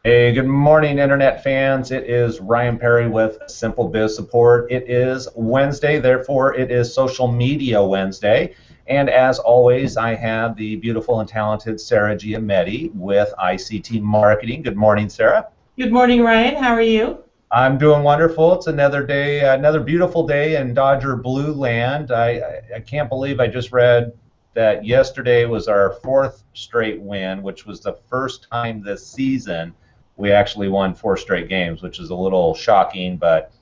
Hey, good morning, Internet fans. It is Ryan Perry with Simple Biz Support. It is Wednesday, therefore it is Social Media Wednesday. And as always, I have the beautiful and talented Sarah Giametti with ICT Marketing. Good morning, Sarah. Good morning, Ryan. How are you? I'm doing wonderful. It's another day, another beautiful day in Dodger Blue Land. I can't believe I just read that yesterday was our fourth straight win, which was the first time this season we actually won 4 straight games, which is a little shocking, but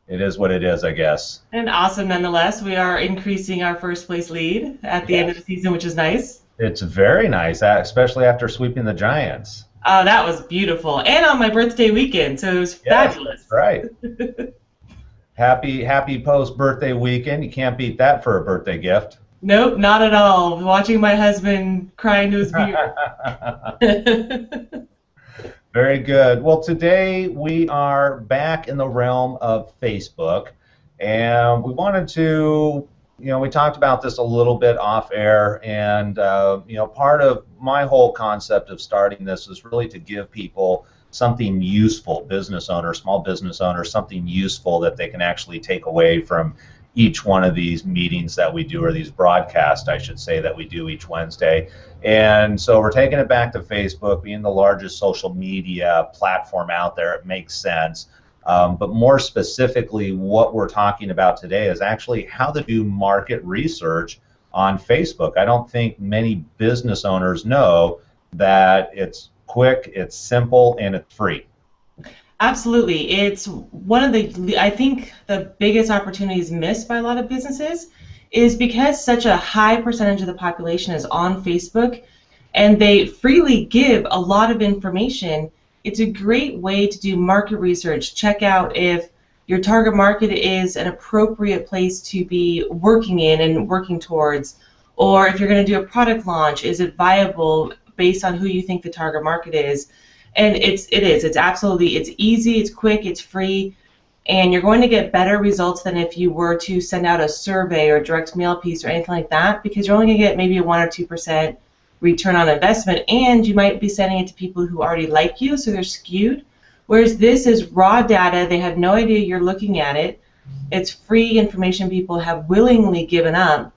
it is what it is, I guess. And awesome nonetheless. We are increasing our first place lead at the end of the season, which is nice. It's very nice, especially after sweeping the Giants. Oh, that was beautiful. And on my birthday weekend, so it was fabulous. That's right. Happy post-birthday weekend. You can't beat that for a birthday gift. Nope, not at all. Watching my husband cry into his beer. Very good. Well, today we are back in the realm of Facebook, and we wanted to, we talked about this a little bit off air, and, part of my whole concept of starting this is really to give people something useful, business owners, small business owners, something useful that they can actually take away from each one of these meetings that we do, or these broadcasts, I should say, that we do each Wednesday. And so we're taking it back to Facebook, being the largest social media platform out there. It makes sense. But more specifically, what we're talking about today is actually how to do market research on Facebook. I don't think many business owners know that it's quick, it's simple, and it's free. Absolutely. It's one of I think the biggest opportunities missed by a lot of businesses is because such a high percentage of the population is on Facebook and they freely give a lot of information. It's a great way to do market research. Check out if your target market is an appropriate place to be working in and working towards, or if you're going to do a product launch, is it viable based on who you think the target market is. And it's easy, it's quick, it's free, and you're going to get better results than if you were to send out a survey or a direct mail piece or anything like that, because you're only going to get maybe a 1 or 2% return on investment, and you might be sending it to people who already like you, so they're skewed. Whereas this is raw data, they have no idea you're looking at it. It's free information people have willingly given up,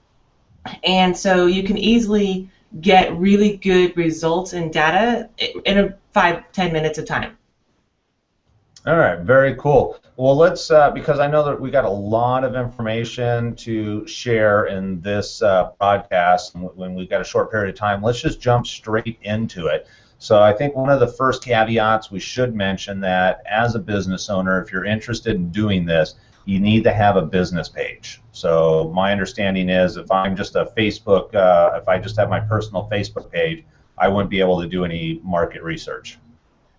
and so you can easily get really good results and data in a 5-10 minutes of time. All right, very cool. Well, let's, because I know that we got a lot of information to share in this broadcast, and when we've got a short period of time, let's just jump straight into it. So I think one of the first caveats we should mention that as a business owner, if you're interested in doing this, you need to have a business page. So my understanding is if I'm just a Facebook, if I just have my personal Facebook page, I wouldn't be able to do any market research.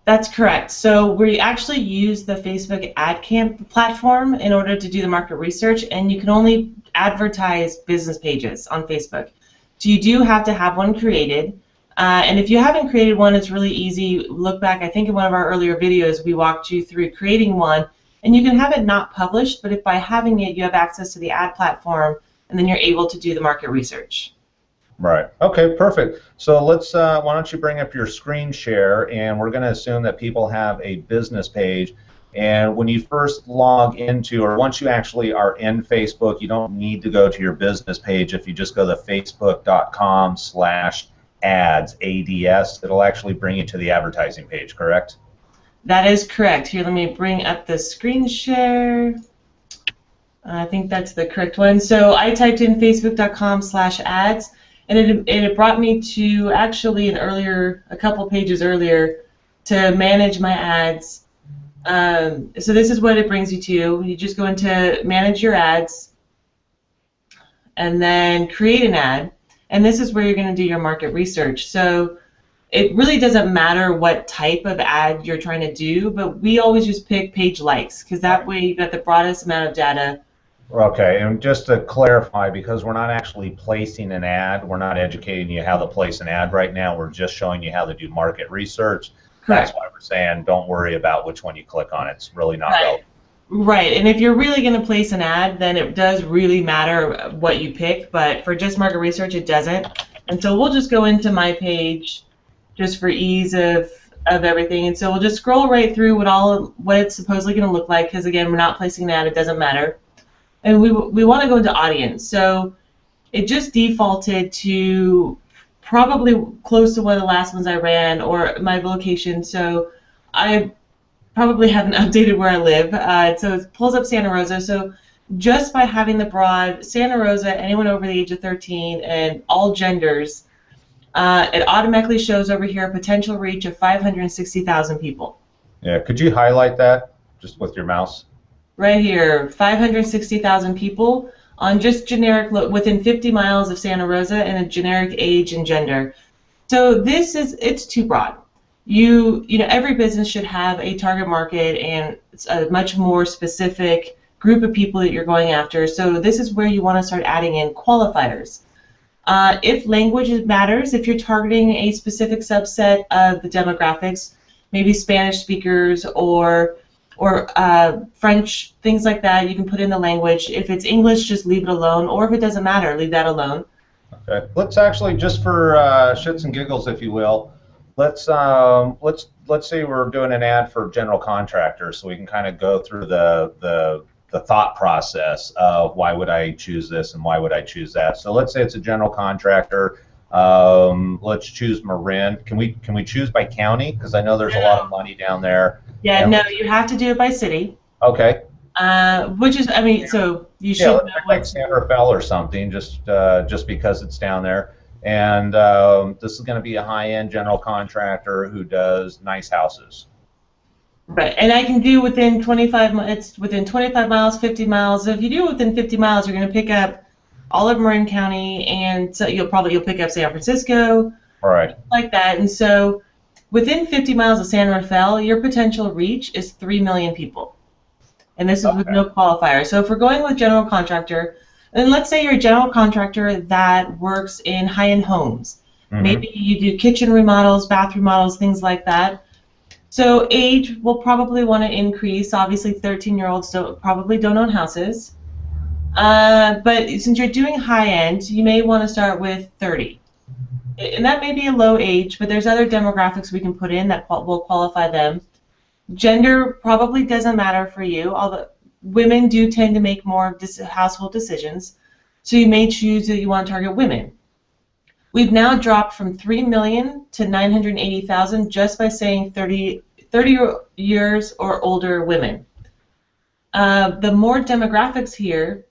That's correct. So we actually use the Facebook ad camp platform in order to do the market research, and you can only advertise business pages on Facebook. So you do have to have one created, and if you haven't created one, it's really easy. Look back, I think in one of our earlier videos we walked you through creating one, and you can have it not published, but if by having it you have access to the ad platform, and then you're able to do the market research. Right. Okay, perfect. So let's, why don't you bring up your screen share, and we're going to assume that people have a business page. And when you first log into, or once you actually are in Facebook, you don't need to go to your business page. If you just go to facebook.com/ads, ADS, it'll actually bring you to the advertising page, correct? That is correct. Here, let me bring up the screen share. I think that's the correct one. So I typed in facebook.com/ads. And it brought me to actually a couple pages earlier to manage my ads. So this is what it brings you to. You just go into manage your ads and then create an ad. And this is where you're going to do your market research. So it really doesn't matter what type of ad you're trying to do, but we always just pick page likes because that way you got the broadest amount of data. Okay, and just to clarify, because we're not actually placing an ad, we're not educating you how to place an ad right now, we're just showing you how to do market research. Correct. That's why we're saying don't worry about which one you click on. It's really not relevant. Right, and if you're really going to place an ad, then it does really matter what you pick, but for just market research, it doesn't. And so we'll just go into my page just for ease of of everything. And so we'll just scroll right through what it's supposedly going to look like, because again, we're not placing an ad, it doesn't matter. And we want to go into audience. So it just defaulted to probably close to one of the last ones I ran, or my location. So I probably haven't updated where I live. So it pulls up Santa Rosa. So just by having the broad Santa Rosa, anyone over the age of 13, and all genders, it automatically shows over here a potential reach of 560,000 people. Yeah, could you highlight that just with your mouse? Right here, 560,000 people on just generic, within 50 miles of Santa Rosa, and a generic age and gender. So it's too broad. Every business should have a target market and a much more specific group of people that you're going after. So this is where you want to start adding in qualifiers. If language matters, if you're targeting a specific subset of the demographics, maybe Spanish speakers or French, things like that, you can put in the language. If it's English, just leave it alone, or if it doesn't matter, leave that alone. Okay. Let's actually, just for shits and giggles, if you will, let's say we're doing an ad for general contractors, so we can kind of go through the thought process of why would I choose this and why would I choose that. So let's say it's a general contractor. Let's choose Marin. Can we choose by county? Because I know there's a lot of money down there. Yeah, no, you have to do it by city. Okay. Which is, I mean, so you should know like San Rafael or something, just because it's down there. And this is going to be a high-end general contractor who does nice houses. Right, and I can do within 25. It's within 25 miles, 50 miles. So if you do within 50 miles, you're going to pick up all of Marin County, and so you'll pick up San Francisco, right, like that. And so within 50 miles of San Rafael, your potential reach is 3 million people. And this is with no qualifier. So if we're going with general contractor, and let's say you're a general contractor that works in high-end homes. Mm-hmm. Maybe you do kitchen remodels, bathroom remodels, things like that. So age will probably want to increase. Obviously, 13-year-olds probably don't own houses. But since you're doing high-end, you may want to start with 30. And that may be a low age, but there's other demographics we can put in that will qualify them. Gender probably doesn't matter for you, although women do tend to make more household decisions. So you may choose that you want to target women. We've now dropped from 3 million to 980,000 just by saying 30 years or older women. The more demographics here,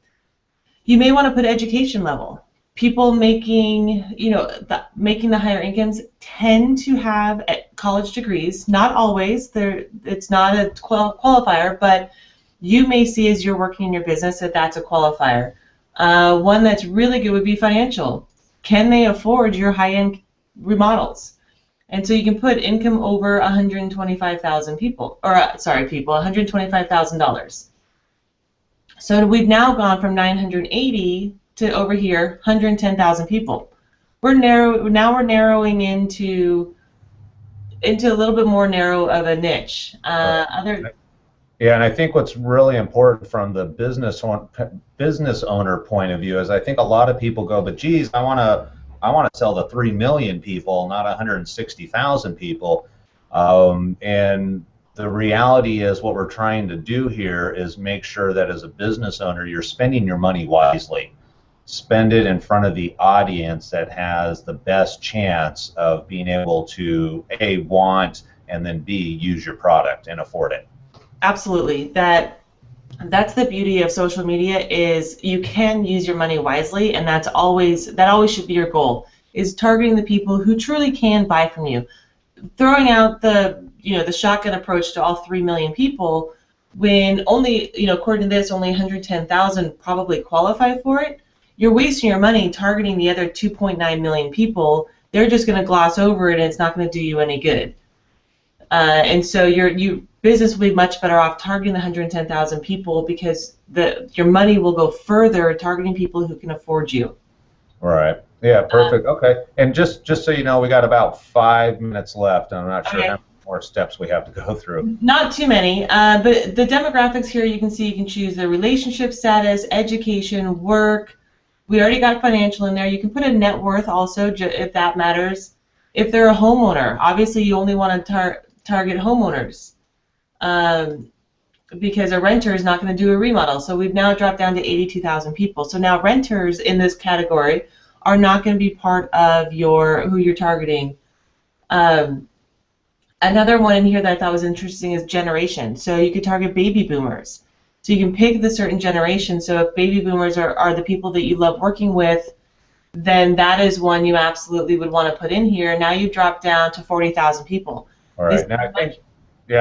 you may want to put education level. People making the higher incomes tend to have college degrees. Not always. It's not a qualifier, but you may see as you're working in your business that that's a qualifier. One that's really good would be financial. Can they afford your high-end remodels? And so you can put income over $125,000. So we've now gone from 980 to over here 110,000 people. We're narrowing into a little bit more narrow of a niche. Yeah, and I think what's really important from the business owner point of view is I think a lot of people go, but geez, I want to sell to 3 million people, not 160,000 people. And the reality is what we're trying to do here is make sure that as a business owner, you're spending your money wisely. Spend it in front of the audience that has the best chance of being able to A, want, and then B, use your product and afford it. Absolutely. That's the beauty of social media, is you can use your money wisely, and that always should be your goal, is targeting the people who truly can buy from you. Throwing out the shotgun approach to all 3 million people when only, according to this, only 110,000 probably qualify for it. You're wasting your money targeting the other 2.9 million people. They're just going to gloss over it, and it's not going to do you any good. And so your business will be much better off targeting the 110,000 people, because your money will go further targeting people who can afford you. Right. Yeah, perfect. Okay. And just so you know, we got about 5 minutes left. I'm not sure how many more steps we have to go through. Not too many. But the demographics here, you can see you can choose the relationship status, education, work. We already got financial in there. You can put a net worth also, if that matters. If they're a homeowner, obviously you only want to target homeowners. Um, because a renter is not going to do a remodel. So we've now dropped down to 82,000 people. So now renters in this category are not going to be part of who you're targeting. Um, Another one in here that I thought was interesting is generation. So you could target baby boomers. So you can pick the certain generation. So if baby boomers are the people that you love working with, then that is one you absolutely would want to put in here. Now you drop down to 40,000 people. All right. Now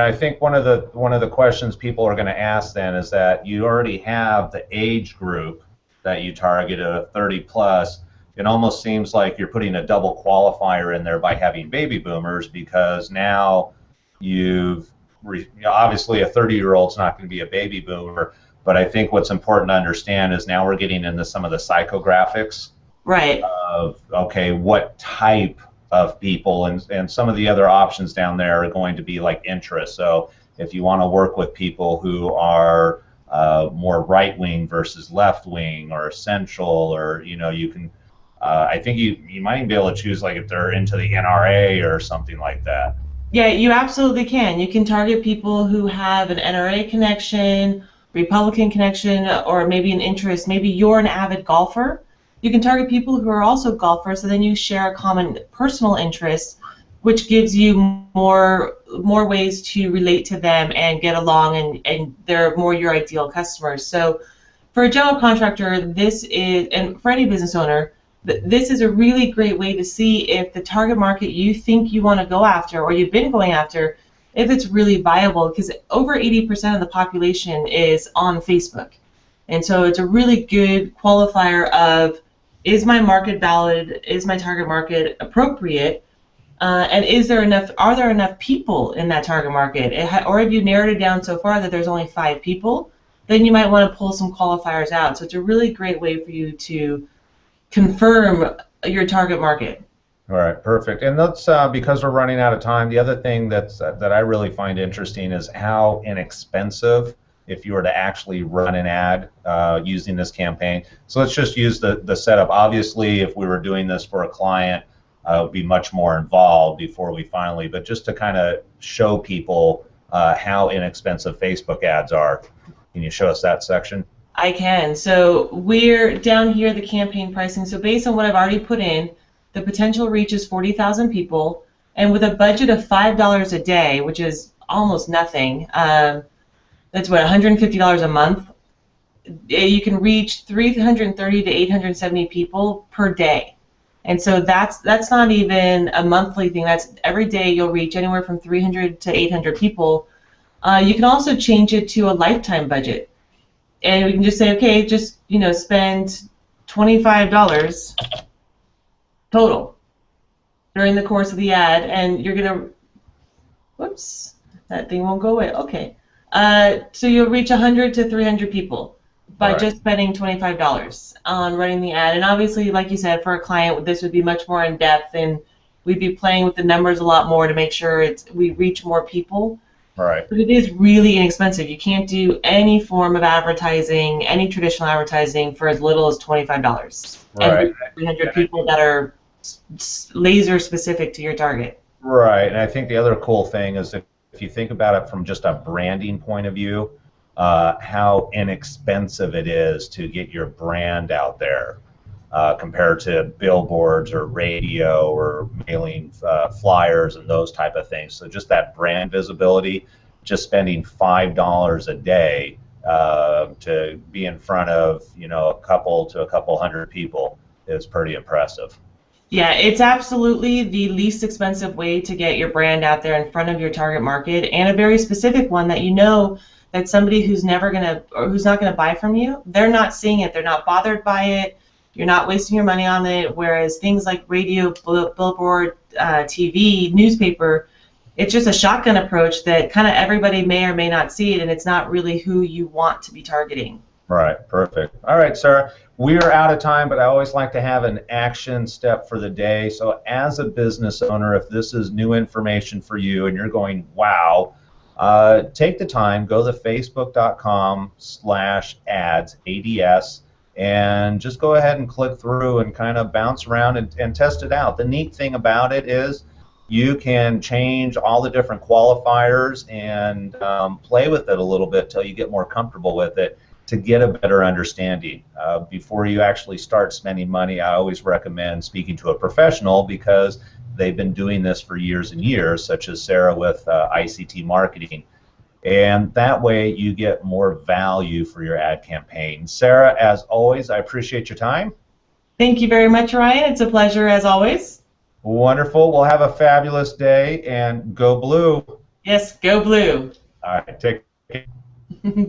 I think one of the questions people are going to ask then is that you already have the age group that you target at 30 plus. It almost seems like you're putting a double qualifier in there by having baby boomers, because now obviously a 30-year-old's not going to be a baby boomer, but I think what's important to understand is now we're getting into some of the psychographics Right. of, okay, what type of people, and some of the other options down there are going to be like interest. So if you want to work with people who are more right wing versus left wing or essential, or you can, I think you might even be able to choose like if they're into the NRA or something like that. Yeah, you absolutely can. You can target people who have an NRA connection, Republican connection, or maybe an interest. Maybe you're an avid golfer. You can target people who are also golfers, so then you share a common personal interest, which gives you more ways to relate to them and get along, and they're more your ideal customers. So for a general contractor, and for any business owner, this is a really great way to see if the target market you think you want to go after, or you've been going after, if it's really viable, because over 80% of the population is on Facebook. And so it's a really good qualifier of, is my market valid, is my target market appropriate, and are there enough people in that target market? Or have you narrowed it down so far that there's only 5 people? Then you might want to pull some qualifiers out. So it's a really great way for you to confirm your target market. All right, perfect. And that's because we're running out of time. The other thing that I really find interesting is how inexpensive, if you were to actually run an ad using this campaign. So let's just use the setup. Obviously, if we were doing this for a client, it would be much more involved before we finally, but just to kind of show people how inexpensive Facebook ads are. Can you show us that section? I can. So we're down here, the campaign pricing. So based on what I've already put in, the potential reach is 40,000 people, and with a budget of $5 a day, which is almost nothing, that's what, $150 a month. You can reach 330 to 870 people per day, and so that's not even a monthly thing. That's every day you'll reach anywhere from 300 to 800 people. You can also change it to a lifetime budget, and we can just say, okay, just spend $25 total during the course of the ad, and you're gonna, whoops, that thing won't go away. Okay. So you'll reach 100 to 300 people by just spending $25 on running the ad. And obviously, like you said, for a client, this would be much more in depth, and we'd be playing with the numbers a lot more to make sure we reach more people. Right. But it is really inexpensive. You can't do any form of advertising, any traditional advertising, for as little as $25. Right. And 300 people that are laser specific to your target. Right. And I think the other cool thing is if you think about it from just a branding point of view, how inexpensive it is to get your brand out there compared to billboards or radio or mailing flyers and those type of things. So just that brand visibility, just spending $5 a day to be in front of a couple hundred people is pretty impressive. Yeah, it's absolutely the least expensive way to get your brand out there in front of your target market, and a very specific one that that somebody who's not gonna buy from you, they're not seeing it, they're not bothered by it, you're not wasting your money on it. Whereas things like radio, billboard, TV, newspaper, it's just a shotgun approach that kind of everybody may or may not see it, and it's not really who you want to be targeting. Right, perfect. All right, Sarah, we are out of time, but I always like to have an action step for the day. So as a business owner, if this is new information for you and you're going, wow, take the time, go to facebook.com/ads, ADS, and just go ahead and click through and kind of bounce around and test it out. The neat thing about it is you can change all the different qualifiers and play with it a little bit till you get more comfortable with it to get a better understanding. Before you actually start spending money, I always recommend speaking to a professional because they've been doing this for years and years, such as Sarah with ICT marketing. And that way you get more value for your ad campaign. Sarah, as always, I appreciate your time. Thank you very much, Ryan. It's a pleasure as always. Wonderful. Well, have a fabulous day and go blue. Yes, go blue. All right, take care.